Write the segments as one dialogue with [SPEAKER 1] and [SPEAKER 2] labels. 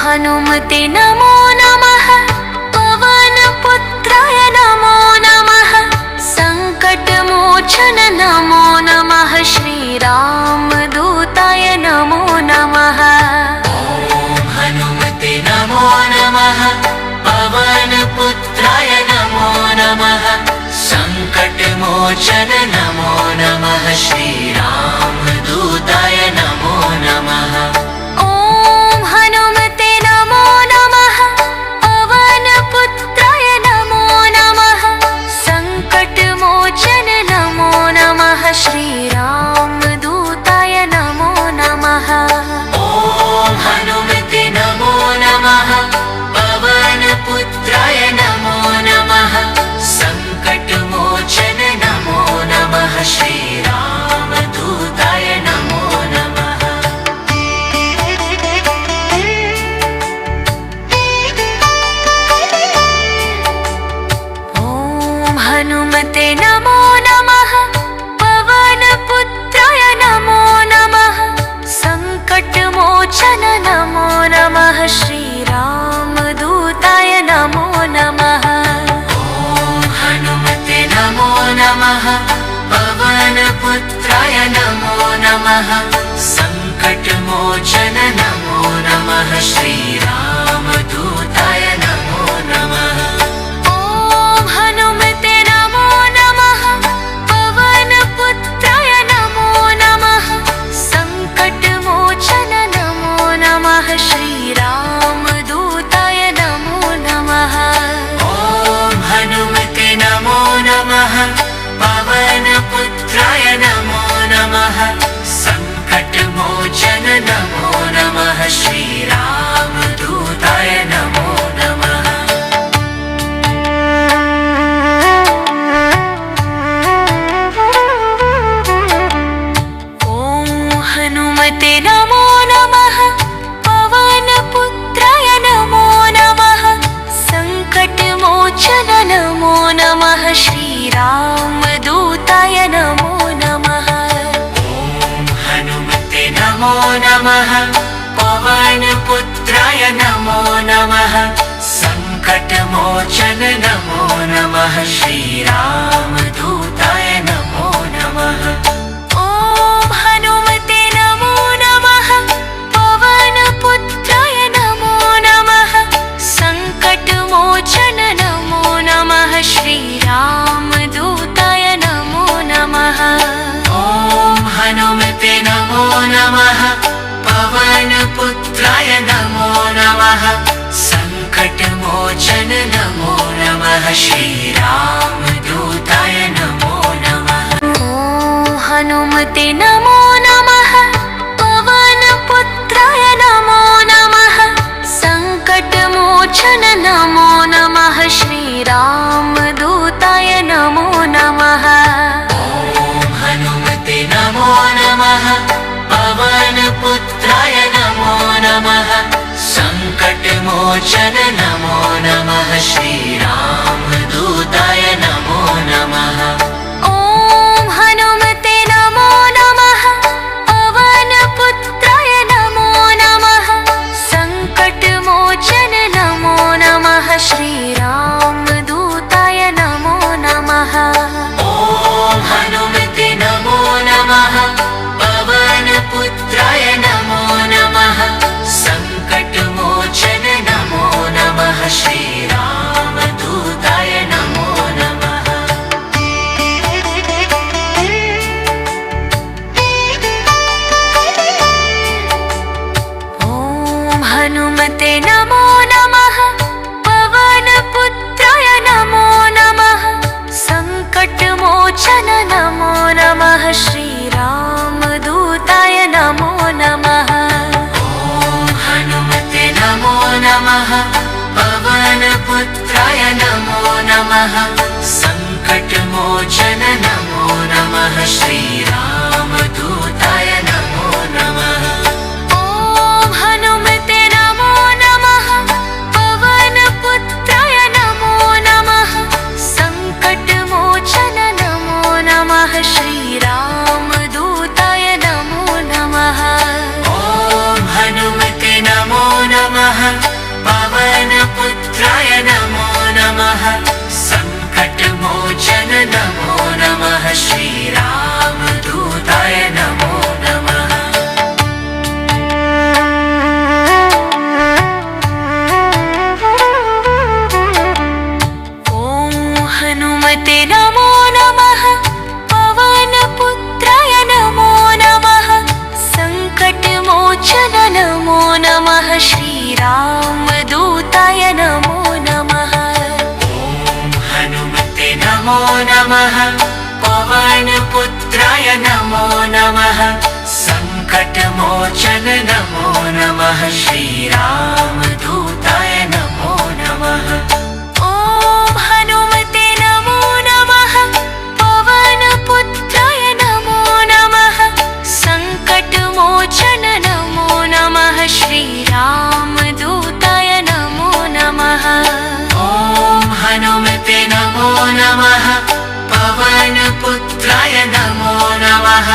[SPEAKER 1] हनुमते नमो नमः। पवनपुत्राय नमो नमः। सङ्कटमोचन नमो नमः। श्रीरामदूताय नमो नमः।
[SPEAKER 2] हनुमते नमो नमः। पवनपुत्राय नमो नमः। सङ्कटमोचन नमो नमः। श्रीरामदूताय नमो नमः।
[SPEAKER 1] ॐ हनुमते नमो नमः। पवनपुत्राय नमो नमः। सङ्कटमोचन नमो नमः। श्रीरामदूताय नमो नमः।
[SPEAKER 2] ॐ हनुमते नमो नमः। पवनपुत्राय नमो नमः। सङ्कटमोचन नमो नमः। श्रीरामदूताय नमो नमः।
[SPEAKER 1] ॐ हनुमते नमो नमः। पवनपुत्राय नमो नमः। सङ्कटमोचन नमो नमः। श्रीरामदूताय नमो नमः।
[SPEAKER 2] ॐ हनुमते नमो नमः। पवनपुत्राय नमो नमः। सङ्कटमोचन नमो नमः। श्रीरामदूताय नमो नमः।
[SPEAKER 1] ॐ हनुमते नमो नमः। पवनपुत्राय नमो नमः। सङ्कटमोचन नमो नमः। श्रीरामदूताय नमो नमः।
[SPEAKER 2] ॐ हनुमते नमो नमः। पवनपुत्राय नमो नमः। सङ्कटमोचन नमो नमः। श्रीरामदूताय नमो नमः।
[SPEAKER 1] ॐ हनुमते नमो नमः। पवनपुत्राय नमो नमः। सङ्कटमोचन नमो नमः। श्रीरामदूताय नमो नमः।
[SPEAKER 2] ॐ हनुमते नमो नमः। पवनपुत्राय नमो नमः। सङ्कटमोचन नमो नमः। श्रीरामदूताय नमो नमः।
[SPEAKER 1] ॐ हनुमते नमो नमः। पवनपुत्राय नमो नमः। सङ्कटमोचन नमो नमः। श्रीरामदूताय नमो नमः।
[SPEAKER 2] ॐ हनुमते नमो नमः। पवनपुत्राय नमो नमः। सङ्कटमोचन नमो नमः। श्रीरामदूताय नमो नमः।
[SPEAKER 1] ॐ हनुमते नमो नमः। पवनपुत्राय नमो नमः। सङ्कटमोचन नमो नमः। श्रीरामदूताय नमो नमः।
[SPEAKER 2] ॐ हनुमते नमो नमः। पवनपुत्राय नमो नमः। सङ्कटमोचन नमो नमः। श्रीरामदूताय नमो नमः।
[SPEAKER 1] ॐ हनुमते नमो नमः। पवनपुत्राय नमो नमः। सङ्कटमोचन नमो नमः। श्रीरामदूताय नमो नमः।
[SPEAKER 2] ॐ हनुमते नमो नमः। पवनपुत्राय नमो नमः। सङ्कटमोचन नमो नमः। श्रीरामदूताय नमो नमः।
[SPEAKER 1] ॐ हनुमते नमो नमः। पवनपुत्राय नमो नमः। सङ्कटमोचन नमो नमः। श्रीरामदूताय नमो नमः।
[SPEAKER 2] ॐ हनुमते नमो नमः। पवनपुत्राय नमो नमः। सङ्कटमोचन नमो नमः। श्रीरामदूताय नमो नमः।
[SPEAKER 1] ॐ हनुमते नमो नमः। पवनपुत्राय नमो नमः। सङ्कटमोचन नमो नमः। श्रीराम
[SPEAKER 2] पवनपुत्राय नमो नमः सङ्कटमोचन नमो नमः श्रीरामदूताय नमो नमः
[SPEAKER 1] ॐ हनुमते नमो नमः पवनपुत्राय नमो नमः सङ्कटमोचन नमो नमः श्रीरामदूताय नमो नमः
[SPEAKER 2] ॐ हनुमते नमो नमः पवनपुत्राय नमो नमः सङ्कटमोचन नमो नमः श्रीरामदूताय नमो नमः
[SPEAKER 1] ॐ हनुमते नमो नमः पवनपुत्राय नमो नमः सङ्कटमोचन नमो नमः श्रीरामदूताय नमो नमः
[SPEAKER 2] ॐ हनुमते नमो नमः पवनपुत्राय नमो नमः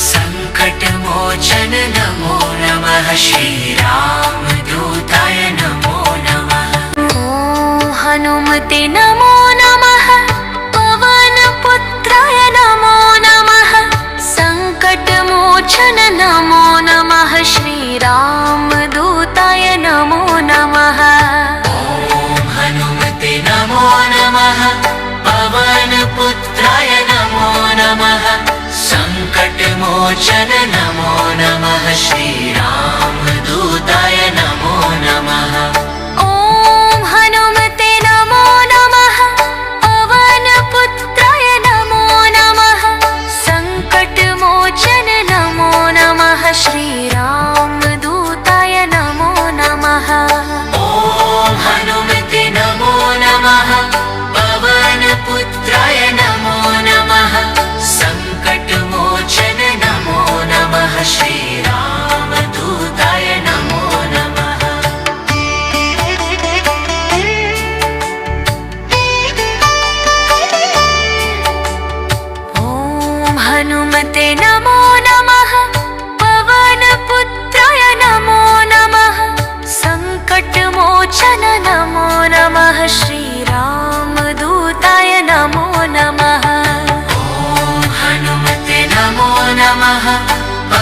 [SPEAKER 2] सङ्कटमोचन नमो नमः श्रीरामदूताय नमो नमः
[SPEAKER 1] ॐ हनुमते नमो नमः पवनपुत्राय नमो नमः सङ्कटमोचन नमो नमः श्रीरामदूताय नमो नमः
[SPEAKER 2] ॐ हनुमते नमो नमः पवनपुत्राय नमो नमः सङ्कटमोचन नमो नमः श्रीरामदूताय नमो नमः
[SPEAKER 1] ॐ हनुमते नमो नमः पवनपुत्राय नमो नमः सङ्कटमोचन नमो नमः श्रीरामदूताय नमो नमः
[SPEAKER 2] ॐ हनुमते नमो नमः पवनपुत्राय नमो नमः सङ्कटमोचन नमो नमः श्रीरामदूताय नमो नमः
[SPEAKER 1] ॐ हनुमते नमो नमः पवनपुत्राय नमो नमः सङ्कटमोचन नमो नमः श्रीरामदूताय नमो नमः
[SPEAKER 2] ॐ हनुमते नमो नमः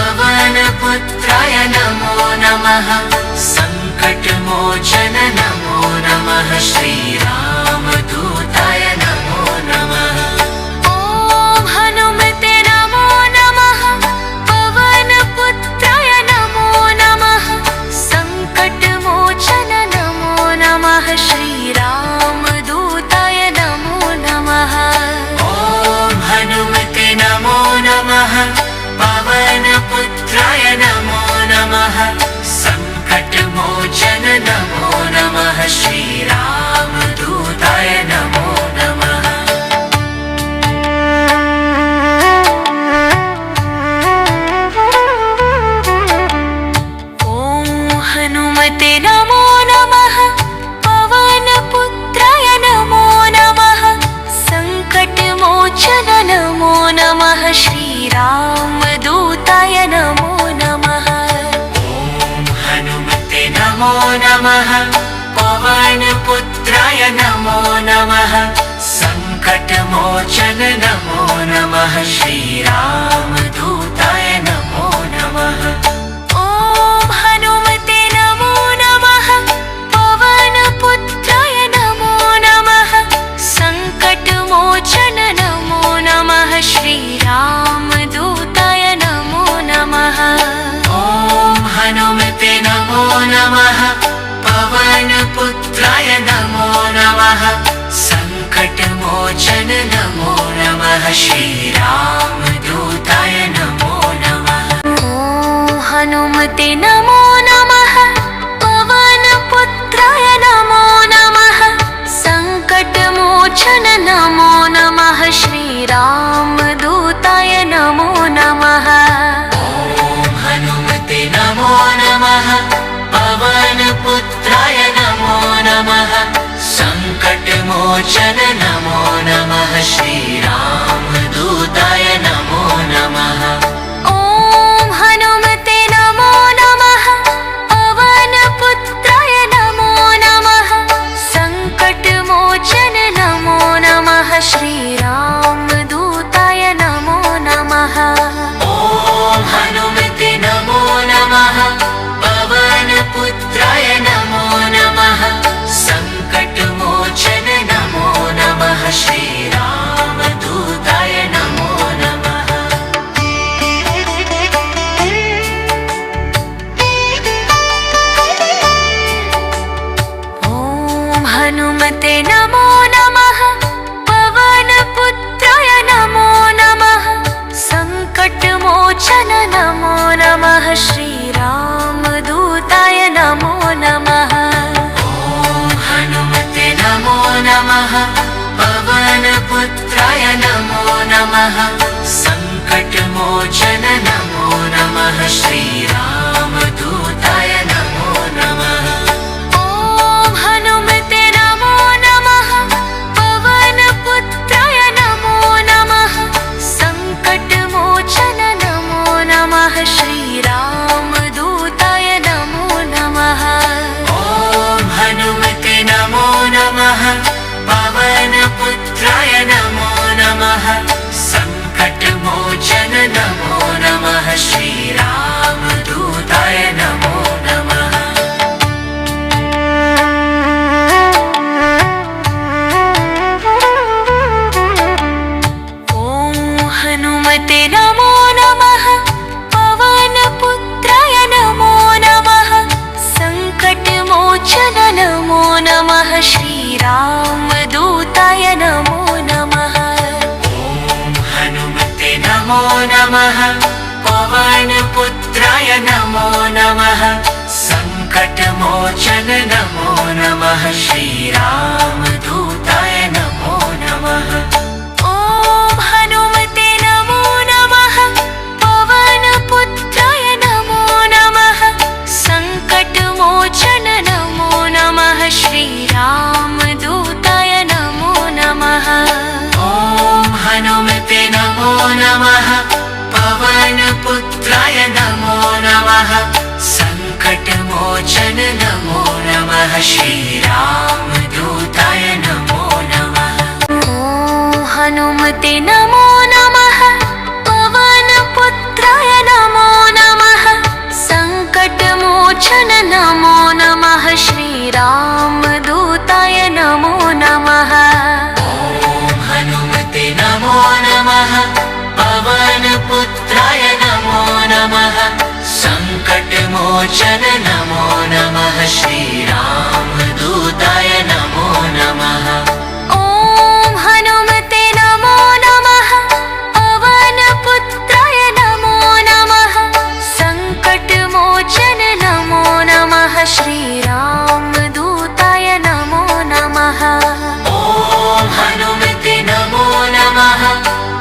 [SPEAKER 2] पवनपुत्राय नमो नमः सङ्कटमोचन नमो नमः श्रीरामदूताय नमो नमः
[SPEAKER 1] ॐ हनुमते नमो नमः पवनपुत्राय नमो नमः सङ्कटमोचन नमो नमः श्रीरामदूताय नमो नमः
[SPEAKER 2] ॐ हनुमते नमो नमः पवनपुत्राय नमो नमः सङ्कटमोचन नमो नमः श्रीरामदूताय नमो नमः
[SPEAKER 1] ॐ हनुमते नमो नमः पवनपुत्राय नमो नमः सङ्कटमोचन नमो नमः श्रीरामदूताय नमो नमः
[SPEAKER 2] ॐ हनुमते नमो नमः पवनपुत्राय नमो नमः सङ्कटमोचन नमो नमः श्रीरामदूताय नमो नमः
[SPEAKER 1] ॐ हनुमते नमो नमः पवनपुत्राय नमो नमः सङ्कटमोचन नमो नमः श्रीरामदूताय नमो नमः
[SPEAKER 2] ॐ हनुमते नमो नमः पवनपुत्राय नमो नमः सङ्कटमोचन नमो नमः श्रीरामदूताय नमो नमः
[SPEAKER 1] ॐ हनुमते नमो नमः पवनपुत्राय नमो नमः सङ्कटमोचन नमो नमः श्रीरामदूताय नमो नमः
[SPEAKER 2] ॐ हनुमते नमो नमः पवनपुत्राय नमो नमः सङ्कटमोचन नमो नमः श्रीरामदूताय
[SPEAKER 1] हनुमते नमो नमः पवनपुत्राय नमो नमः सङ्कटमोचन नमो नमः श्रीरामदूताय नमो नमः
[SPEAKER 2] हनुमते नमो नमः पवनपुत्राय नमो नमः सङ्कटमोचन नमो नमः श्रीरामदूताय नमो नमः
[SPEAKER 1] ॐ हनुमते नमो नमः पवनपुत्राय नमो नमः सङ्कटमोचन नमो नमः श्रीरामदूताय नमो नमः
[SPEAKER 2] ॐ हनुमते नमो नमः पवनपुत्राय नमो नमः सङ्कटमोचन नमो नमः श्रीरामदूताय नमो नमः
[SPEAKER 1] ॐ हनुमते नमो नमः पवनपुत्राय नमो नमः सङ्कटमोचन नमो नमः श्रीरामदूताय नमो नमः
[SPEAKER 2] ॐ हनुमते नमो नमः पवनपुत्राय नमो नमः सङ्कटमोचन नमो नमः श्रीरामदूताय नमो नमः
[SPEAKER 1] ॐ हनुमते नमो नमः पवनपुत्राय नमो नमः सङ्कटमोचन नमो नमः श्रीरामदूताय नमो नमः
[SPEAKER 2] ॐ हनुमते नमो नमः पवनपुत्राय नमो नमः सङ्कटमोचन नमो नमः श्रीरामदूताय नमो नमः
[SPEAKER 1] ॐ हनुमते नमो नमः पवनपुत्राय नमो नमः सङ्कटमोचन नमो नमः श्रीरामदूताय नमो नमः
[SPEAKER 2] ॐ हनुमते नमो नमः पवनपुत्राय नमो नमः सङ्कटमोचन नमो नमः श्रीरामदूताय नमो नमः
[SPEAKER 1] ॐ हनुमते नमो नमः पवनपुत्राय नमो नमः सङ्कटमोचन नमो नमः श्रीरामदूताय नमो नमः
[SPEAKER 2] ॐ हनुमते नमो नमः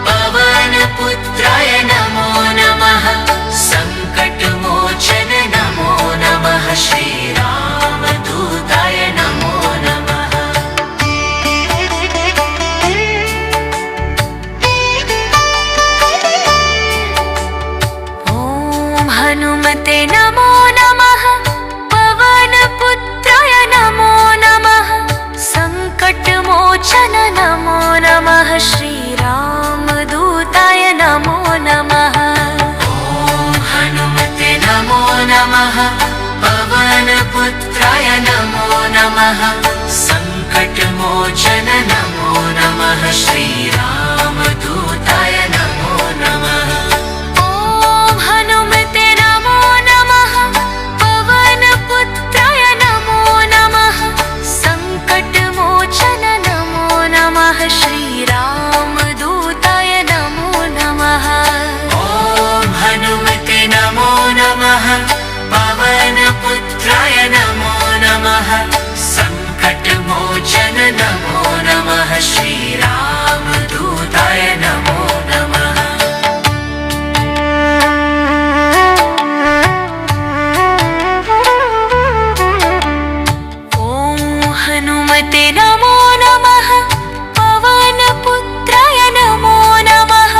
[SPEAKER 2] पवनपुत्राय नमो नमः सङ्कटमोचन नमो नमः श्रीरामदूताय नमो नमः
[SPEAKER 1] ॐ हनुमते नमो नमः पवनपुत्राय नमो नमः सङ्कटमोचन नमो नमः श्रीरामदूताय नमो नमः
[SPEAKER 2] ॐ हनुमते नमो नमः पवनपुत्राय नमो नमः सङ्कटमोचन नमो नमः श्रीरामदूताय नमो नमः
[SPEAKER 1] ॐ हनुमते नमो नमः पवनपुत्राय नमो नमः सङ्कटमोचन नमो नमः श्रीरामदूताय नमो नमः
[SPEAKER 2] ॐ हनुमते नमो नमः पवनपुत्राय नमो नमः सङ्कटमोचन नमो नमः श्रीरामदूताय नमो नमः
[SPEAKER 1] ॐ हनुमते नमो नमः पवनपुत्राय नमो नमः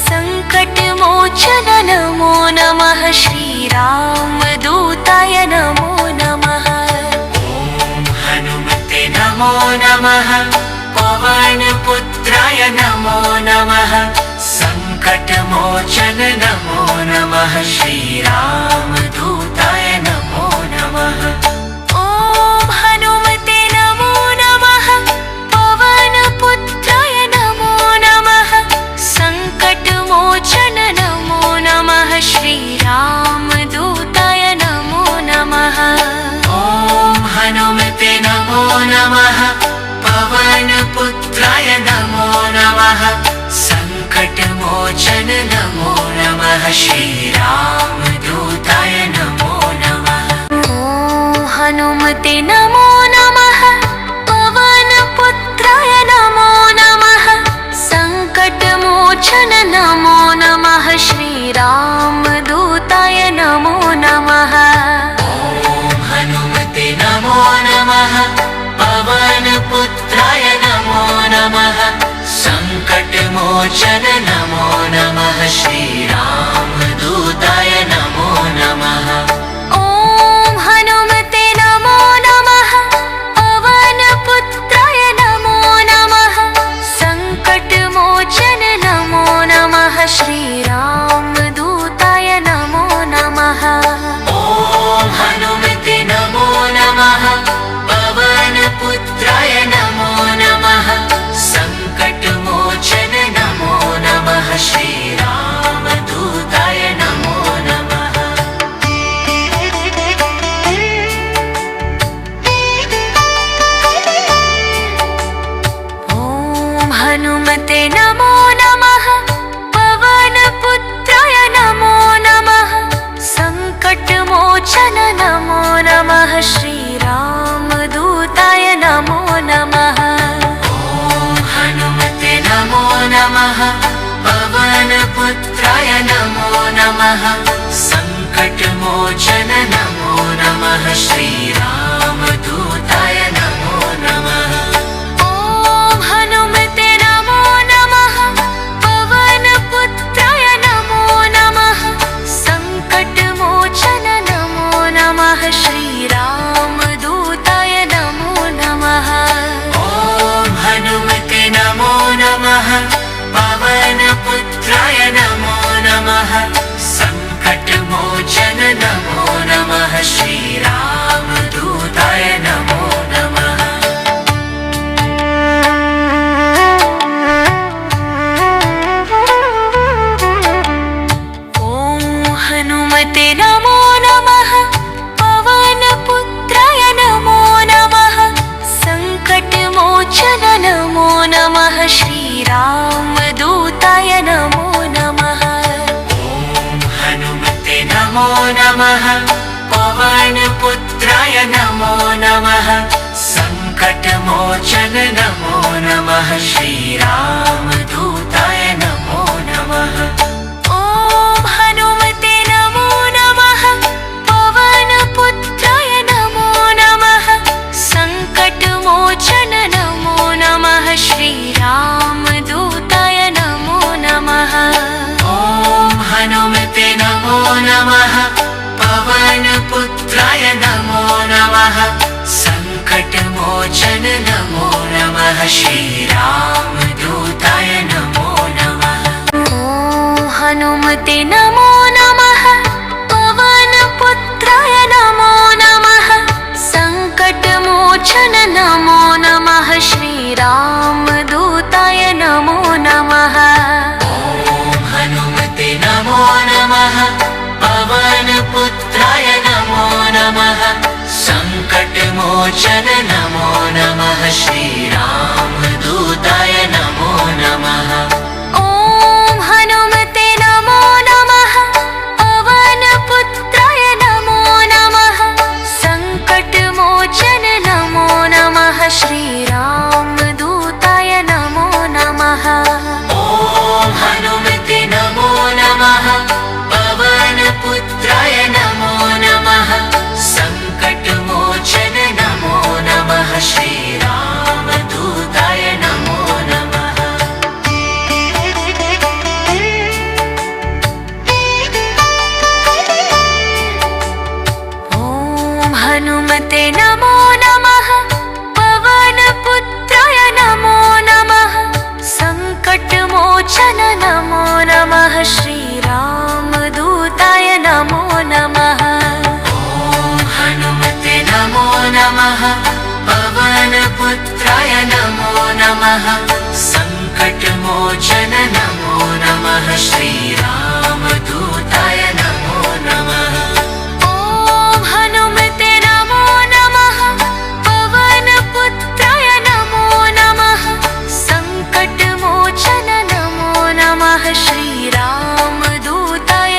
[SPEAKER 1] सङ्कटमोचन नमो नमः श्रीरामदूताय नमो नमः
[SPEAKER 2] ॐ हनुमते नमो नमः पवनपुत्राय नमो नमः सङ्कटमोचन नमो नमः श्रीरामदूताय नमो नमः
[SPEAKER 1] ॐ हनुमते नमो नमः पवनपुत्राय नमो नमः सङ्कटमोचन नमो नमः श्रीरामदूताय नमो नमः
[SPEAKER 2] ॐ हनुमते नमो नमः नमः श्रीरामदूताय नमो नमः
[SPEAKER 1] ॐ हनुमते नमो नमः पवनपुत्राय नमो नमः सङ्कटमोचन नमो नमः श्रीरामदूताय नमो नमः
[SPEAKER 2] ॐ हनुमते नमो नमः पवनपुत्राय नमो नमः सङ्कटमोचन नमो नमः श्रीरामदूताय नमो नमः
[SPEAKER 1] ॐ हनुमते नमो नमः पवनपुत्राय नमो नमः सङ्कटमोचन नमो नमः श्रीरामदूताय नमो नमः
[SPEAKER 2] ॐ हनुमते नमो नमः पवनपुत्राय नमो नमः सङ्कटमोचन नमो नमः श्रीरामदूताय नमो नमः
[SPEAKER 1] ॐ हनुमते नमो नमः पवनपुत्राय नमो नमः सङ्कटमोचन नमो नमः श्रीरामदूताय नमो नमः
[SPEAKER 2] ॐ हनुमते नमो नमः पवनपुत्राय नमो नमः सङ्कटमोचन नमो नमः श्रीरामदूताय नमो नमः
[SPEAKER 1] ॐ हनुमते नमो नमः पवनपुत्राय नमो नमः सङ्कटमोचन नमो नमः श्रीरामदूताय नमो नमः
[SPEAKER 2] ॐ हनुमते नमो नमः पवनपुत्राय नमो नमः सङ्कटमोचन नमो नमः श्रीरामदूताय नमो नमः
[SPEAKER 1] ॐ हनुमते नमो नमः पवनपुत्राय नमो नमः सङ्कटमोचन नमो नमः श्रीरामदूताय नमो नमः
[SPEAKER 2] ॐ हनुमते नमो नमः पवनपुत्राय नमो नमः सङ्कटमोचन नमो नमः श्रीरामदूताय नमो नमः
[SPEAKER 1] ॐ हनुमते नमो नमः पवनपुत्राय नमो नमः सङ्कटमोचन नमो नमः श्रीरामदूताय नमो नमः
[SPEAKER 2] ॐ हनुमते नमो नमः पवनपुत्राय नमो नमः सङ्कटमोचन नमो नमः श्रीरामदूताय नमो नमः
[SPEAKER 1] ॐ हनुमते नमो नमः पवनपुत्राय नमो नमः सङ्कटमोचन नमो नमः श्रीरामदूताय नमो नमः
[SPEAKER 2] ॐ हनुमते नमो नमः पवनपुत्राय नमो नमः सङ्कटमोचन नमो नमः श्रीरामदूताय नमो नमः
[SPEAKER 1] ॐ हनुमते नमो नमः पवनपुत्राय नमो नमः सङ्कटमोचन नमो नमः श्रीरामदूताय नमो नमः
[SPEAKER 2] ॐ हनुमते नमो नमः पवनपुत्राय नमो नमः सङ्कटमोचन नमो नमः श्रीरामदूताय नमो नमः
[SPEAKER 1] ॐ हनुमते नमो नमः पवनपुत्राय नमो नमः सङ्कटमोचन नमो नमः श्रीरामदूताय नमो नमः
[SPEAKER 2] ॐ हनुमते नमो नमः पवनपुत्राय नमो नमः सङ्कटमोचन नमो नमः श्रीरामदूताय नमो नमः
[SPEAKER 1] ॐ हनुमते नमो नमः पवनपुत्राय नमो नमः सङ्कटमोचन नमो नमः श्रीरामदूताय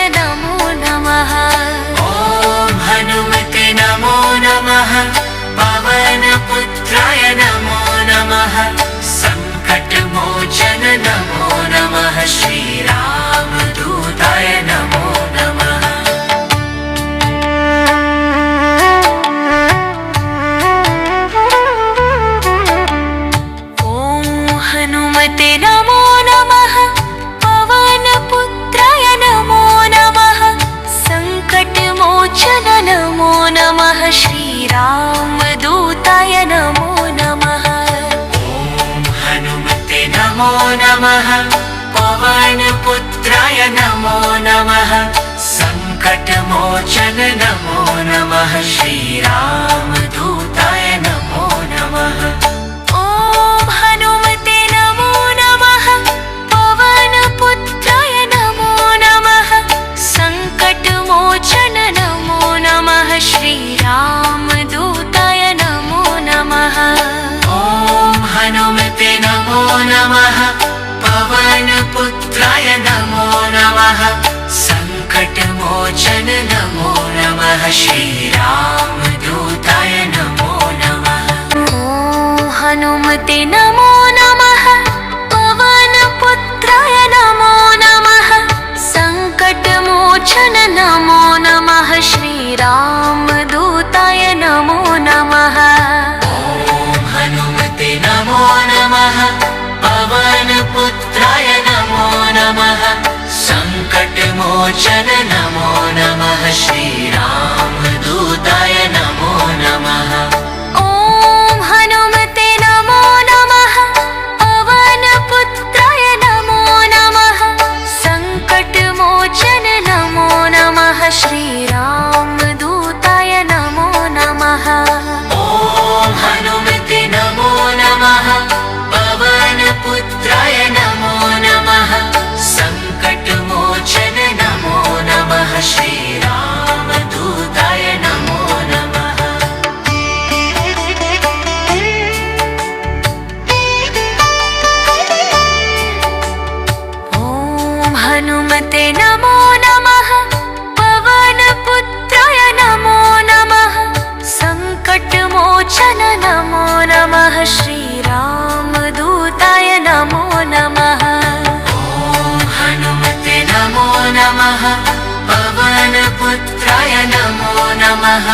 [SPEAKER 2] नमः सङ्कटमोचन नमो नमः श्रीरामदूताय नमो नमः
[SPEAKER 1] ॐ हनुमते नमो नमः पवनपुत्राय नमो नमः सङ्कटमोचन नमो नमः श्रीरामदूताय नमो नमः
[SPEAKER 2] ॐ हनुमते नमो नमः पवनपुत्राय नमो नमः सङ्कटमोचन नमो नमः श्रीरामदूताय नमो नमः
[SPEAKER 1] ॐ हनुमते नमो नमः पवनपुत्राय नमो नमः सङ्कटमोचन नमो नमः श्रीरामदूताय नमो नमः
[SPEAKER 2] ॐ हनुमते नमो नमः पवनपुत्राय नमो नमः सङ्कटमोचन नमो नमः श्रीरामदूताय नमो नमः
[SPEAKER 1] ॐ हनुमते नमो नमः पवनपुत्राय नमो नमः सङ्कटमोचन नमो नमः श्रीरामदूताय नमो नमः
[SPEAKER 2] ॐ हनुमते नमो नमः पवनपुत्राय नमो नमः सङ्कटमोचन नमो नमः श्रीरामदूताय नमो नमः
[SPEAKER 1] ॐ हनुमते नमो नमः पवनपुत्राय नमो नमः सङ्कटमोचन नमो नमः श्रीरामदूताय नमो नमः
[SPEAKER 2] ॐ हनुमते नमो नमः पवनपुत्राय नमो नमः सङ्कटमोचन नमो नमः श्रीरामदूताय नमो नमः
[SPEAKER 1] ॐ हनुमते नमो नमः पवनपुत्राय नमो नमः सङ्कटमोचन नमो नमः श्रीरामदूताय नमो नमः
[SPEAKER 2] ॐ हनुमते नमो नमः पवनपुत्राय नमो नमः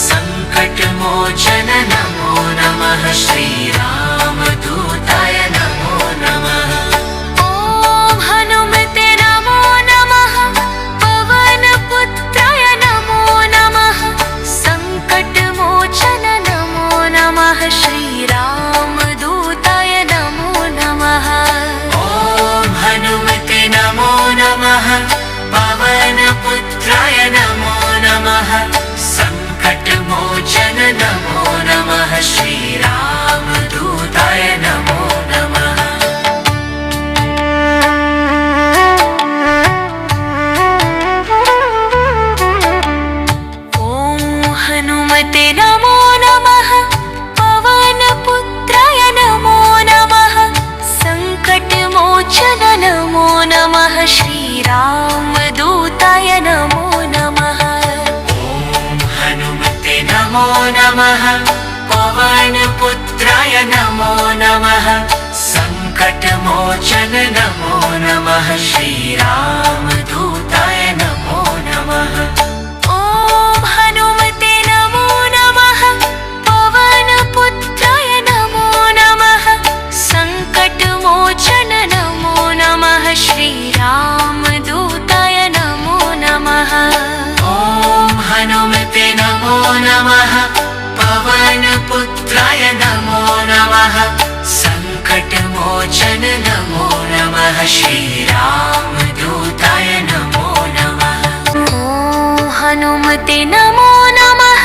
[SPEAKER 2] सङ्कटमोचन नमो नमः श्रीरामदूताय नमो नमः
[SPEAKER 1] ॐ हनुमते नमो नमः पवनपुत्राय नमो नमः सङ्कटमोचन नमो नमः श्रीरामदूताय नमो नमः
[SPEAKER 2] ॐ हनुमते नमो नमः पवनपुत्राय नमो नमः सङ्कटमोचन नमो नमः श्रीरामदूताय नमो नमः
[SPEAKER 1] ॐ हनुमते नमो नमः पवनपुत्राय नमो नमः सङ्कटमोचन नमो नमः श्रीरामदूताय नमो नमः
[SPEAKER 2] ॐ हनुमते नमो नमः पवनपुत्राय नमो नमः सङ्कटमोचन नमो नमः श्रीरामदूताय नमो नमः
[SPEAKER 1] ॐ हनुमते नमो नमः पवनपुत्राय नमो नमः सङ्कटमोचन नमो नमः श्रीरामदूताय नमो नमः
[SPEAKER 2] ॐ हनुमते नमो नमः पवनपुत्राय नमो नमः सङ्कटमोचन नमो नमः श्रीरामदूताय नमो नमः
[SPEAKER 1] ॐ हनुमते नमो नमः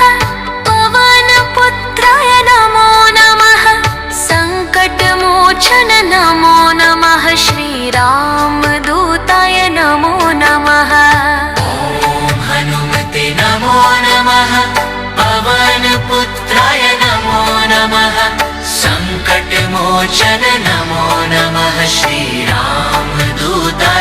[SPEAKER 1] पवनपुत्राय नमो नमः सङ्कटमोचन नमो नमः श्रीरामदूताय नमो नमः
[SPEAKER 2] ॐ हनुमते नमो नमः पवनपुत्राय नमो नमः सङ्कटमोचन नमो नमः श्रीरामदूताय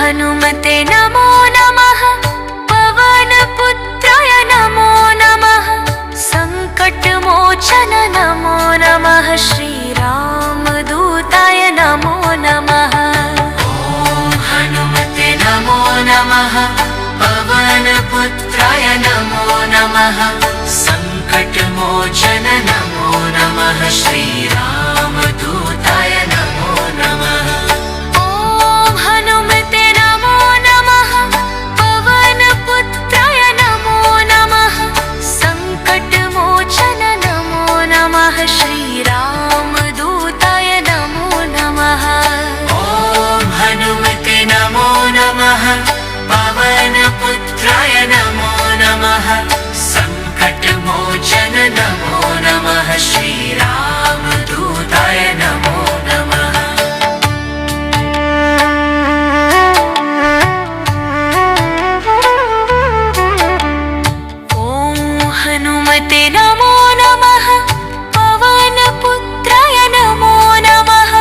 [SPEAKER 1] हनुमते नमो नमः पवनपुत्राय नमो नमः सङ्कटमोचन नमो नमः श्रीरामदूताय नमो नमः
[SPEAKER 2] ॐ हनुमते नमो नमः पवनपुत्राय नमो नमः सङ्कटमोचन नमो नमः श्रीरामदूताय नमो नमः
[SPEAKER 1] ॐ हनुमते नमो नमः पवनपुत्राय नमो नमः सङ्कटमोचन नमो नमः श्रीरामदूताय नमो नमः
[SPEAKER 2] ॐ हनुमते नमो नमः पवनपुत्राय नमो नमः सङ्कटमोचन नमो नमः श्रीरामदूताय नमो नमः
[SPEAKER 1] ॐ हनुमते नमो नमः पवनपुत्राय नमो नमः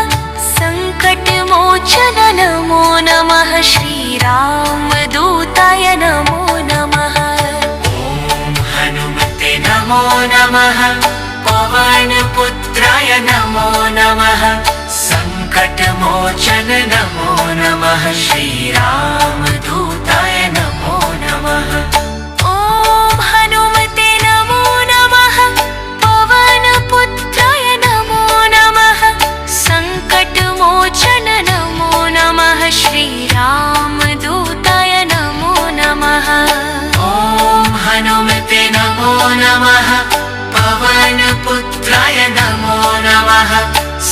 [SPEAKER 1] सङ्कटमोचन नमो नमः श्रीरामदूताय नमो नमः
[SPEAKER 2] ॐ हनुमते नमो नमः पवनपुत्राय नमो नमः सङ्कटमोचन नमो नमः श्रीरामदूताय नमो नमः
[SPEAKER 1] ॐ हनुमते नमो नमः पवनपुत्राय नमो नमः सङ्कटमोचन नमो नमः श्रीरामदूताय नमो नमः
[SPEAKER 2] ॐ हनुमते नमो नमः पवनपुत्राय नमो नमः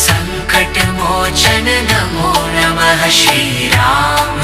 [SPEAKER 2] सङ्कटमोचन नमो नमः श्रीराम